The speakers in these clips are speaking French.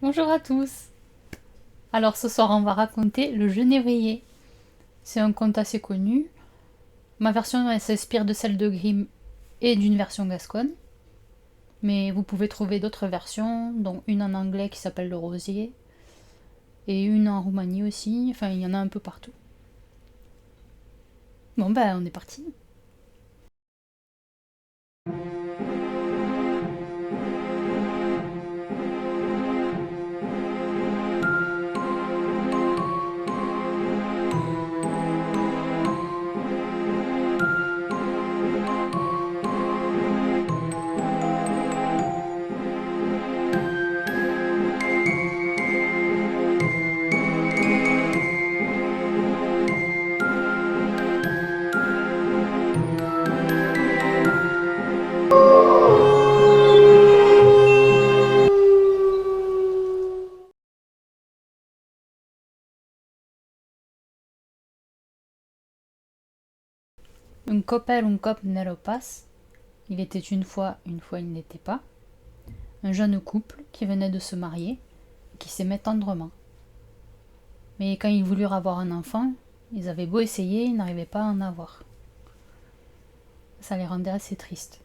Bonjour à tous. Alors ce soir on va raconter le Genévrier. C'est un conte assez connu. Ma version elle s'inspire de celle de Grimm et d'une version gasconne. Mais vous pouvez trouver d'autres versions, dont une en anglais qui s'appelle Le Rosier et une en Roumanie aussi. Enfin il y en a un peu partout. Bon ben on est parti. Un couple, un cop nero pas. Il était une fois il n'était pas. Un jeune couple qui venait de se marier et qui s'aimait tendrement. Mais quand ils voulurent avoir un enfant, ils avaient beau essayer, ils n'arrivaient pas à en avoir. Ça les rendait assez tristes.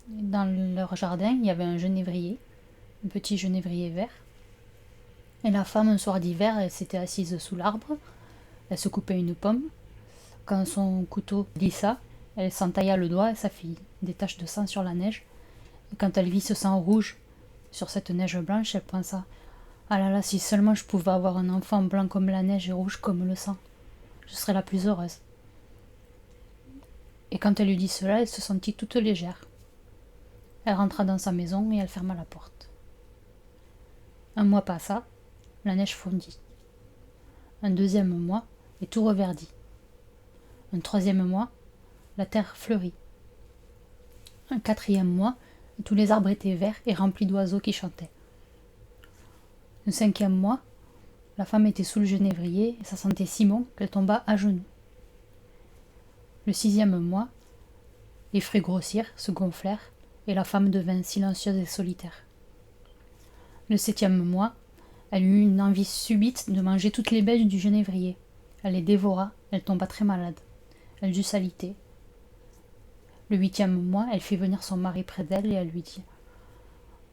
Dans leur jardin, il y avait un genévrier, un petit genévrier vert. Et la femme, un soir d'hiver, elle s'était assise sous l'arbre, elle se coupait une pomme. Quand son couteau glissa, elle s'entailla le doigt et ça fit des taches de sang sur la neige. Et quand elle vit ce sang rouge sur cette neige blanche, elle pensa: ah là là, si seulement je pouvais avoir un enfant blanc comme la neige et rouge comme le sang, je serais la plus heureuse. Et quand elle eut dit cela, elle se sentit toute légère. Elle rentra dans sa maison et elle ferma la porte. Un mois passa, la neige fondit. Un deuxième mois, et tout reverdit. Un troisième mois, la terre fleurit. Un quatrième mois, et tous les arbres étaient verts et remplis d'oiseaux qui chantaient. Un cinquième mois, la femme était sous le genévrier et ça sentait si bon qu'elle tomba à genoux. Le sixième mois, les fruits grossirent, se gonflèrent, et la femme devint silencieuse et solitaire. Le septième mois, elle eut une envie subite de manger toutes les baies du genévrier. Elle les dévora, elle tomba très malade. Elle dut s'aliter. Le huitième mois, elle fit venir son mari près d'elle et elle lui dit: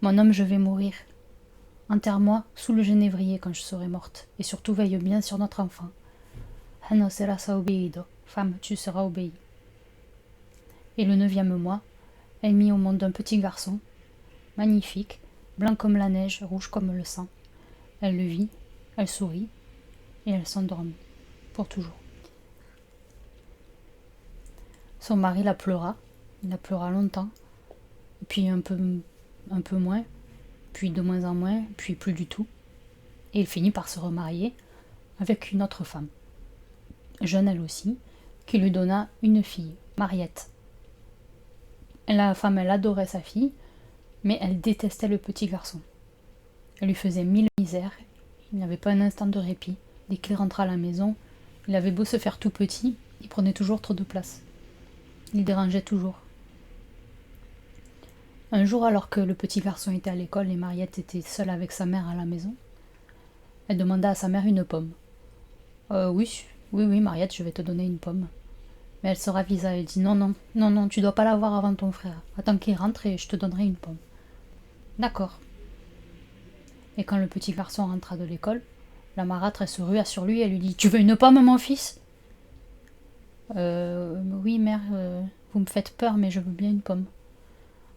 mon homme, je vais mourir. Enterre-moi sous le genévrier quand je serai morte, et surtout veille bien sur notre enfant. Hano serás obéido, femme, tu seras obéie. Et le neuvième mois, elle mit au monde un petit garçon, magnifique, blanc comme la neige, rouge comme le sang. Elle le vit, elle sourit, et elle s'endormit, pour toujours. Son mari la pleura, il la pleura longtemps, puis un peu moins, puis de moins en moins, puis plus du tout. Et il finit par se remarier avec une autre femme, jeune elle aussi, qui lui donna une fille, Mariette. La femme, elle adorait sa fille, mais elle détestait le petit garçon. Elle lui faisait mille misères, il n'avait pas un instant de répit. Dès qu'il rentrait à la maison, il avait beau se faire tout petit, il prenait toujours trop de place. Il dérangeait toujours. Un jour, alors que le petit garçon était à l'école et Mariette était seule avec sa mère à la maison, elle demanda à sa mère une pomme. Oui, oui, Mariette, je vais te donner une pomme. Mais elle se ravisa et dit: non, non, non, non, tu dois pas l'avoir avant ton frère. Attends qu'il rentre et je te donnerai une pomme. D'accord. Et quand le petit garçon rentra de l'école, la marâtre elle se rua sur lui et lui dit: tu veux une pomme, mon fils? Oui, mère, vous me faites peur, mais je veux bien une pomme.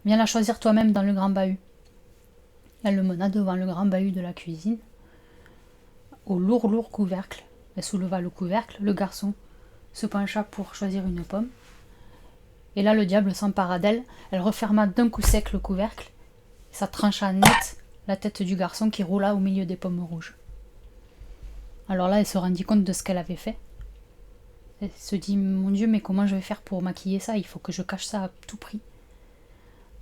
Viens la choisir toi-même dans le grand bahut. Elle le mena devant le grand bahut de la cuisine, au lourd couvercle. Elle souleva le couvercle, le garçon se pencha pour choisir une pomme. Et là, le diable s'empara d'elle, elle referma d'un coup sec le couvercle, et ça trancha net la tête du garçon qui roula au milieu des pommes rouges. Alors là, elle se rendit compte de ce qu'elle avait fait. Elle se dit: mon Dieu, mais comment je vais faire pour maquiller ça? Il faut que je cache ça à tout prix.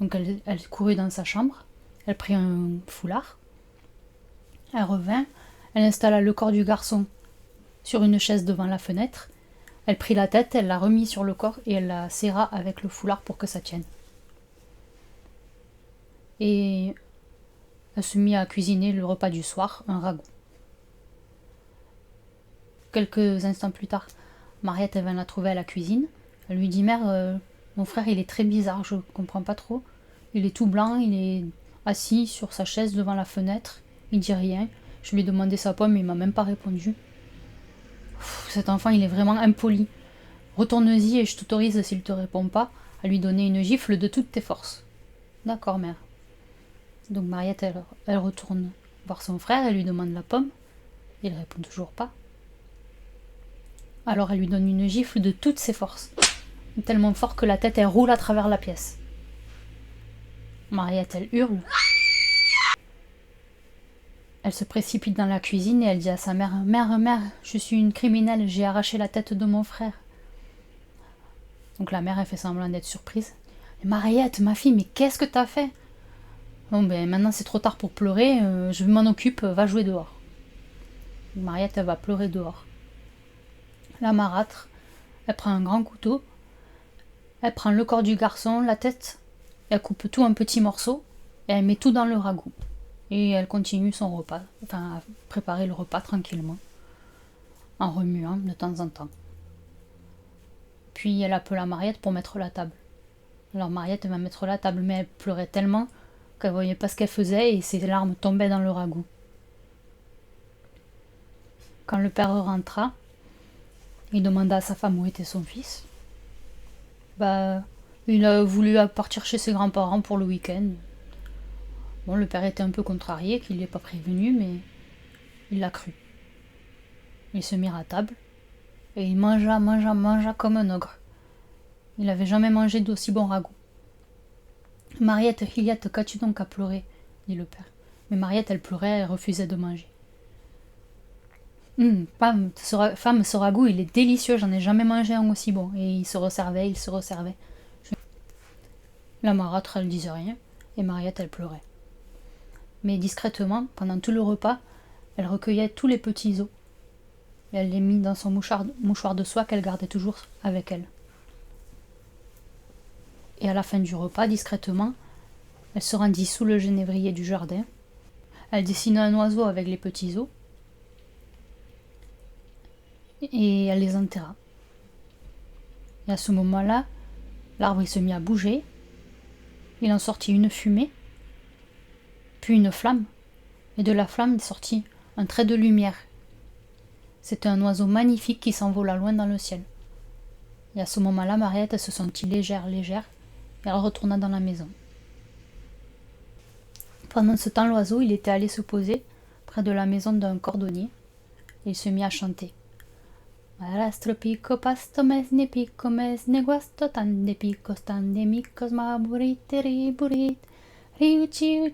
Donc elle courut dans sa chambre, elle prit un foulard, elle revint, elle installa le corps du garçon sur une chaise devant la fenêtre, elle prit la tête, elle la remit sur le corps et elle la serra avec le foulard pour que ça tienne. Et Elle se mit à cuisiner le repas du soir, un ragoût. Quelques instants plus tard, Mariette vint la trouver à la cuisine. Elle lui dit: Mère, mon frère il est très bizarre, je comprends pas trop. Il est tout blanc, il est assis sur sa chaise devant la fenêtre, il dit rien. Je lui ai demandé sa pomme, il m'a même pas répondu. Cet enfant il est vraiment impoli. Retourne-y et je t'autorise, s'il te répond pas, à lui donner une gifle de toutes tes forces. D'accord, mère. Donc Mariette, elle retourne voir son frère, elle lui demande la pomme. Il répond toujours pas. Alors elle lui donne une gifle de toutes ses forces, tellement fort que la tête elle roule à travers la pièce. Mariette, elle hurle. Elle se précipite dans la cuisine et elle dit à sa mère: Mère, je suis une criminelle, j'ai arraché la tête de mon frère. Donc la mère, elle fait semblant d'être surprise. Mariette, ma fille, mais qu'est-ce que t'as fait? Bon, ben maintenant c'est trop tard pour pleurer, je m'en occupe, va jouer dehors. Mariette, elle va pleurer dehors. La marâtre, elle prend un grand couteau, elle prend le corps du garçon, la tête, elle coupe tout en petits morceaux et elle met tout dans le ragoût. Et elle continue son repas, à préparer le repas tranquillement, en remuant de temps en temps. Puis elle appelle à Mariette pour mettre la table. Alors Mariette va mettre la table, mais elle pleurait tellement qu'elle voyait pas ce qu'elle faisait et ses larmes tombaient dans le ragoût. Quand le père rentra, il demanda à sa femme où était son fils. Il a voulu partir chez ses grands-parents pour le week-end. Bon, le père était un peu contrarié qu'il l'ait pas prévenu, mais il l'a cru. Ils se mirent à table et il mangea comme un ogre. Il n'avait jamais mangé d'aussi bon ragoût. Mariette, Juliette, qu'as-tu donc à pleurer? Dit le père. Mais Mariette, elle pleurait et refusait de manger. Femme, ce ragoût, il est délicieux, j'en ai jamais mangé un aussi bon. Et il se resservait. La marâtre, elle disait rien, et Mariette, elle pleurait. Mais discrètement, pendant tout le repas, elle recueillait tous les petits os, et elle les mit dans son mouchoir de soie qu'elle gardait toujours avec elle. Et à la fin du repas, discrètement, elle se rendit sous le genévrier du jardin. Elle dessina un oiseau avec les petits os, et elle les enterra. Et à ce moment-là, l'arbre se mit à bouger, il en sortit une fumée, puis une flamme, et de la flamme sortit un trait de lumière. C'était un oiseau magnifique qui s'envola loin dans le ciel. Et à ce moment-là, Mariette se sentit légère, et elle retourna dans la maison. Pendant ce temps, l'oiseau, il était allé se poser près de la maison d'un cordonnier, et il se mit à chanter. Marastro pico pasto mesne pico mesne guasto tande picos tande micos ma burite riburit riu ciu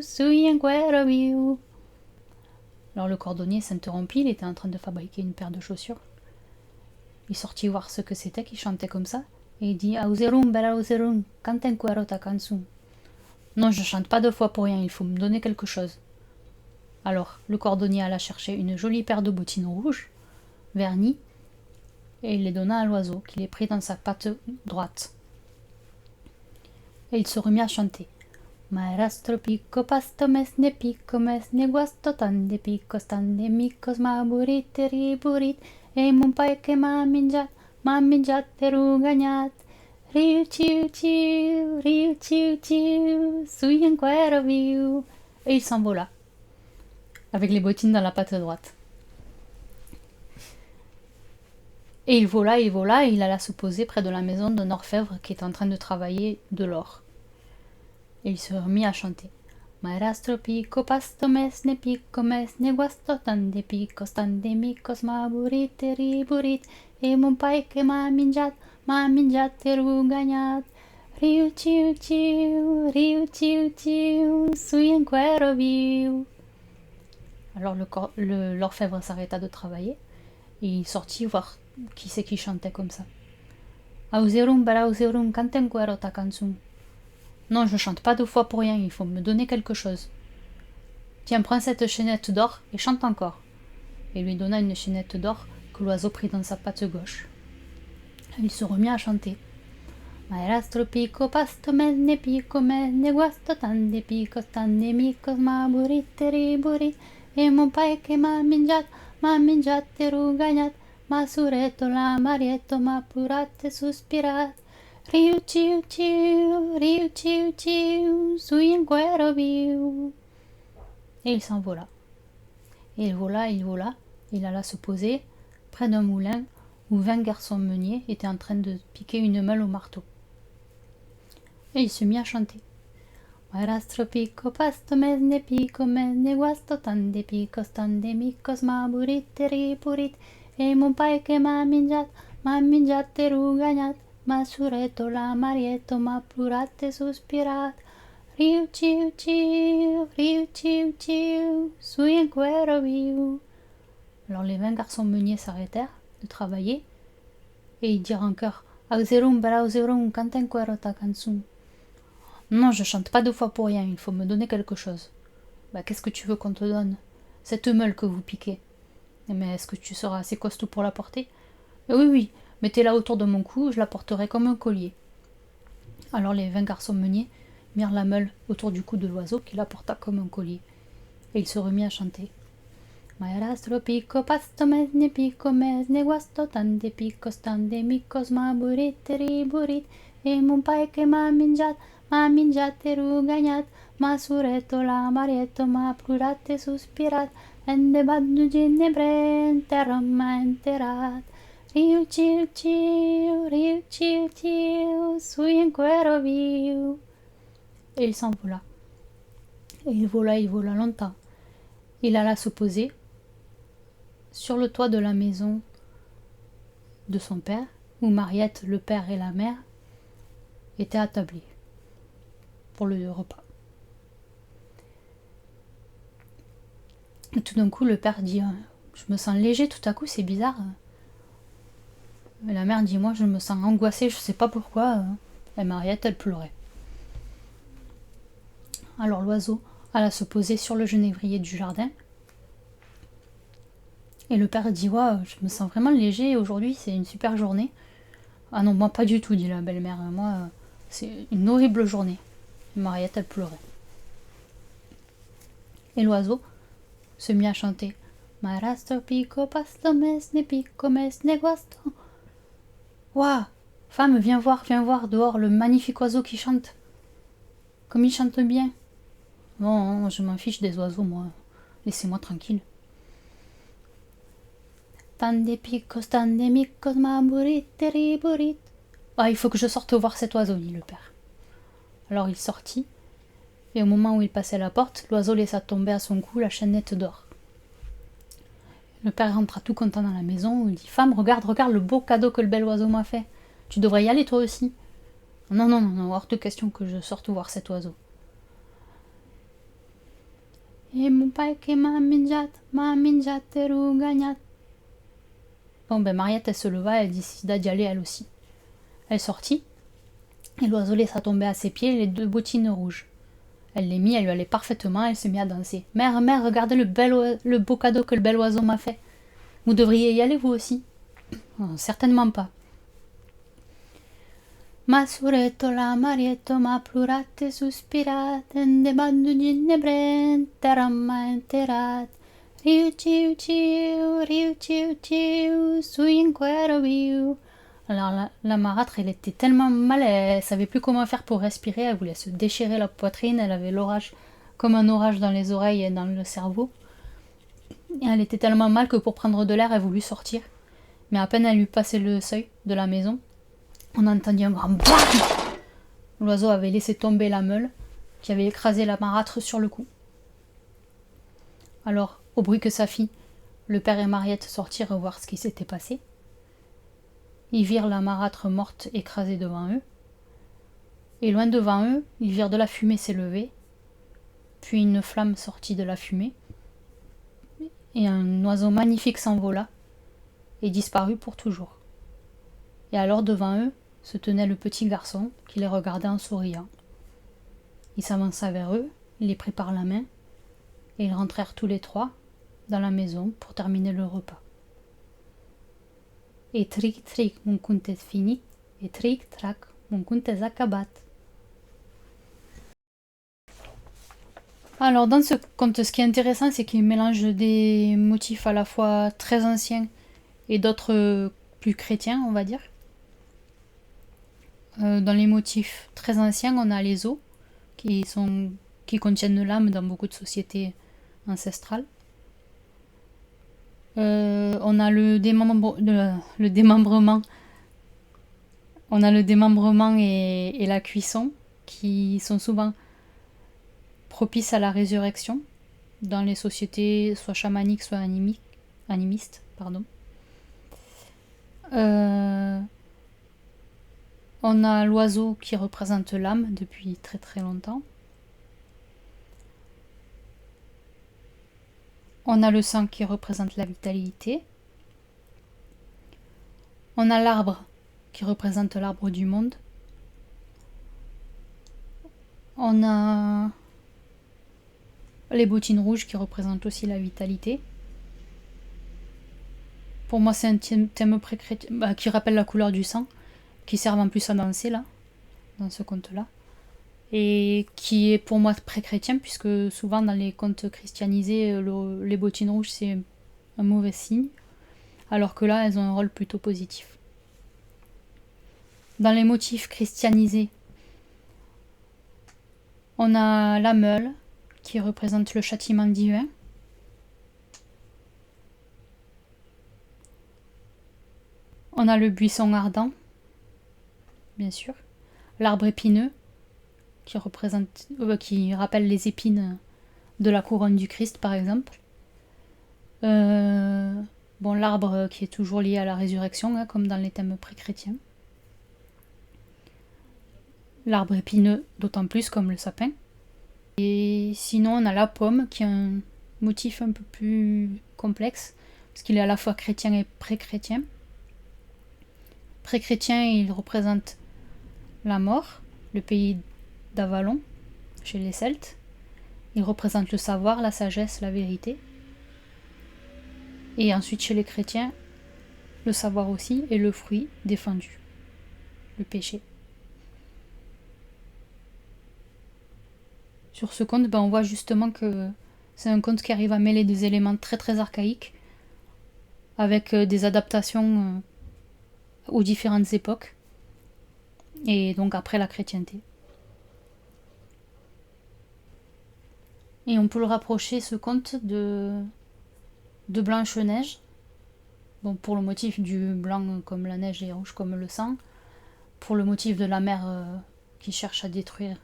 suyen guero miu. Alors le cordonnier s'interrompit, il était en train de fabriquer une paire de chaussures. Il sortit voir ce que c'était qui chantait comme ça, et il dit: Auserum bella auserum, canten cuero ta canzun. Non, je chante pas deux fois pour rien, il faut me donner quelque chose. Alors, le cordonnier alla chercher une jolie paire de bottines rouges, vernies, et il les donna à l'oiseau, qui les prit dans sa patte droite. Et il se remit à chanter. Maestro pico pasto mesne guasto tande picos tande micos ma burite riburit, e mon pai che m'ha mangiat e rugagnat. Riu ciu, suyen cuero viu. Et il s'envola, avec les bottines dans la patte droite. Et il vola, et il alla se poser près de la maison d'un orfèvre qui était en train de travailler de l'or. Et il se remit à chanter. Maestro pico pasto mesne guasto tande picos tande micos ma burite riburit, e mon pai che m'ha mangiat e rugagnat. Riu ciu, suyen cuero viu. Alors l'orfèvre s'arrêta de travailler et il sortit voir qui c'est qui chantait comme ça. Auserum bella auserum canten cuero ta canzun. Non, je chante pas deux fois pour rien, il faut me donner quelque chose. Tiens, prends cette chaînette d'or et chante encore. Et lui donna une chaînette d'or que l'oiseau prit dans sa patte gauche. Il se remit à chanter. Maestro pico pasto me guasto tante picos tante micos ma buriteri burit e mon pai che m'ha mangiate rugagnat ma suretto la marietto ma purate sospirat riu ciu sui un cuero viu. Et il s'envola. Et il vola, il alla se poser près d'un moulin où 20 garçons meuniers étaient en train de piquer une meule au marteau. Et il se mit à chanter. Maestro pico pasto mesne guasto tande picos tande micos ma buriteri burit e mon pai che m'ha mangiate rugagnat ma suretto la marietto ma plurate sospirat riu ciu sui un cuero viu. Alors les 20 garçons meuniers s'arrêtèrent de travailler et ils dirent en chœur Auxerum brauserum canten cuero ta canzun. Non, je chante pas deux fois pour rien, il faut me donner quelque chose. Bah, qu'est-ce que tu veux qu'on te donne? Cette meule que vous piquez. Mais est-ce que tu seras assez costaud pour la porter? Oui, mettez-la autour de mon cou, je la porterai comme un collier. Alors les 20 garçons meuniers mirent la meule autour du cou de l'oiseau qui la porta comme un collier. Et il se remit à chanter. Maestro pico pasto mesne guasto tande picos tande micos ma buriteri burit e mon pai che m'ha mangiate rugagnat ma suretto la marietto ma plurate sospirat ende baddu ginnebre terra ma enterat riu ciu sui un cuero viu. Et il s'envola. Et il vola longtemps. Il alla se poser sur le toit de la maison de son père, où Mariette, le père et la mère étaient attablés pour le repas. Et tout d'un coup, le père dit je me sens léger tout à coup, c'est bizarre. Et la mère dit moi, je me sens angoissée, je sais pas pourquoi. Et Mariette, elle pleurait. Alors l'oiseau alla se poser sur le genévrier du jardin. Et le père dit ouais, je me sens vraiment léger aujourd'hui, c'est une super journée. Ah non, moi pas du tout, dit la belle-mère. Moi, c'est une horrible journée. Et Mariette, elle pleurait. Et l'oiseau se mit à chanter. Maestro pico pasto mesne guasto. Ouah, femme, viens voir dehors le magnifique oiseau qui chante. Comme il chante bien. Non, je m'en fiche des oiseaux, moi. Laissez-moi tranquille. Tande picos, tande micos, ma buriteri burit. Ah, il faut que je sorte voir cet oiseau, dit le père. Alors il sortit, et au moment où il passait la porte, l'oiseau laissa tomber à son cou la chaînette d'or. Le père rentra tout content dans la maison, il dit Femme, regarde le beau cadeau que le bel oiseau m'a fait. Tu devrais y aller toi aussi. Non, hors de question que je sorte voir cet oiseau. Et mon pai che m'ha mangiate rugagnat. Bon, Mariette, elle se leva, elle décida d'y aller elle aussi. Elle sortit, et l'oiseau laissa tomber à ses pieds les 2 bottines rouges. Elle les mit, elle lui allait parfaitement, elle se mit à danser. Mère, regardez le beau cadeau que le bel oiseau m'a fait. Vous devriez y aller vous aussi. Oh, certainement pas. Ma suretto la marietto ma plurate suspirat ende bandu ginnebre terra ma enterat riu ciu sui un cuero viu. Alors la marâtre, elle était tellement mal, elle savait plus comment faire pour respirer, elle voulait se déchirer la poitrine, elle avait l'orage, comme un orage dans les oreilles et dans le cerveau. Et elle était tellement mal que pour prendre de l'air, elle voulut sortir. Mais à peine elle eut passé le seuil de la maison, on entendit un grand BAM. L'oiseau avait laissé tomber la meule qui avait écrasé la marâtre sur le cou. Alors, au bruit que ça fit, le père et Mariette sortirent voir ce qui s'était passé. Ils virent la marâtre morte écrasée devant eux. Et loin devant eux, ils virent de la fumée s'élever. Puis une flamme sortit de la fumée. Et un oiseau magnifique s'envola et disparut pour toujours. Et alors devant eux se tenait le petit garçon qui les regardait en souriant. Il s'avança vers eux, il les prit par la main, et ils rentrèrent tous les 3 dans la maison pour terminer le repas. Et tric tric mon conte est fini, et tric trac Mon conte est Akabat. Alors dans ce conte, ce qui est intéressant, c'est qu'il mélange des motifs à la fois très anciens et d'autres plus chrétiens, on va dire. Dans les motifs très anciens, on a les os qui contiennent l'âme dans beaucoup de sociétés ancestrales. On a le démembrement. On a le démembrement et la cuisson qui sont souvent propices à la résurrection dans les sociétés soit chamaniques, soit animistes. Pardon. On a l'oiseau qui représente l'âme depuis très très longtemps. On a le sang qui représente la vitalité. On a l'arbre qui représente l'arbre du monde. On a les bottines rouges qui représentent aussi la vitalité. Pour moi, c'est un thème pré-chrétien qui rappelle la couleur du sang, qui sert en plus à danser là, dans ce conte-là. Et qui est pour moi pré-chrétien, puisque souvent dans les contes christianisés, les bottines rouges c'est un mauvais signe, alors que là elles ont un rôle plutôt positif. Dans les motifs christianisés, on a la meule qui représente le châtiment divin. On a le buisson ardent, bien sûr. L'arbre épineux qui rappelle les épines de la couronne du Christ, par exemple. L'arbre qui est toujours lié à la résurrection, hein, comme dans les thèmes pré-chrétiens. L'arbre épineux, d'autant plus comme le sapin. Et sinon, on a la pomme, qui a un motif un peu plus complexe, parce qu'il est à la fois chrétien et pré-chrétien. Pré-chrétien, il représente la mort, le pays d'Avalon, chez les Celtes. Il représente le savoir, la sagesse, la vérité. Et ensuite, chez les chrétiens, le savoir aussi, et le fruit défendu, le péché. Sur ce conte, on voit justement que c'est un conte qui arrive à mêler des éléments très très archaïques avec des adaptations aux différentes époques et donc après la chrétienté. Et on peut le rapprocher, ce conte, de Blanche-Neige. Bon, pour le motif du blanc comme la neige et rouge comme le sang. Pour le motif de la mère qui cherche à détruire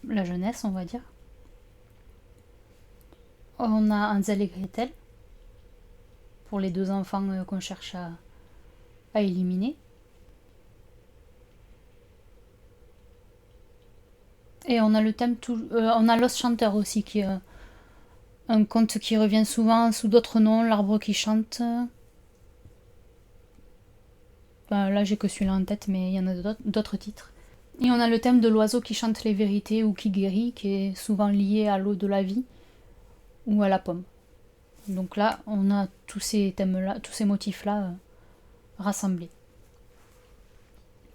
la jeunesse, on va dire. On a Hansel et Gretel. Pour les deux enfants qu'on cherche à éliminer. Et on a le thème on a L'Os chanteur aussi, qui est un conte qui revient souvent sous d'autres noms, L'arbre qui chante. Là j'ai que celui-là en tête, mais il y en a d'autres titres. Et on a le thème de l'oiseau qui chante les vérités ou qui guérit, qui est souvent lié à l'eau de la vie ou à la pomme. Donc là, on a tous ces thèmes-là, tous ces motifs-là rassemblés.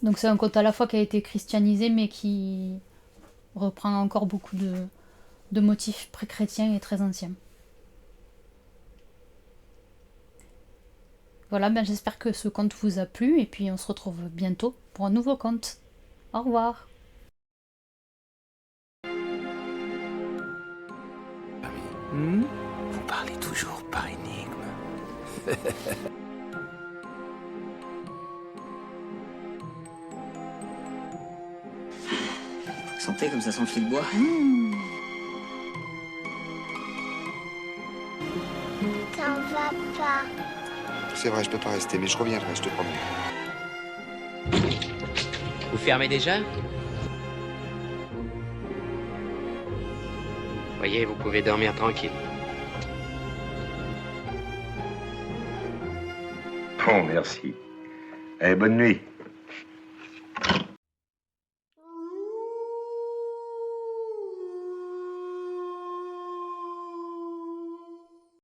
Donc c'est un conte à la fois qui a été christianisé, mais qui reprend encore beaucoup de motifs pré-chrétiens et très anciens. Voilà, j'espère que ce conte vous a plu, et puis on se retrouve bientôt pour un nouveau conte. Au revoir. Vous parlez toujours par énigme. Sentez comme ça s'enfile le bois. T'en vas pas. C'est vrai, je peux pas rester, mais je reviendrai, je te promets. Vous fermez déjà? Voyez, vous pouvez dormir tranquille. Bon, merci. Allez, bonne nuit.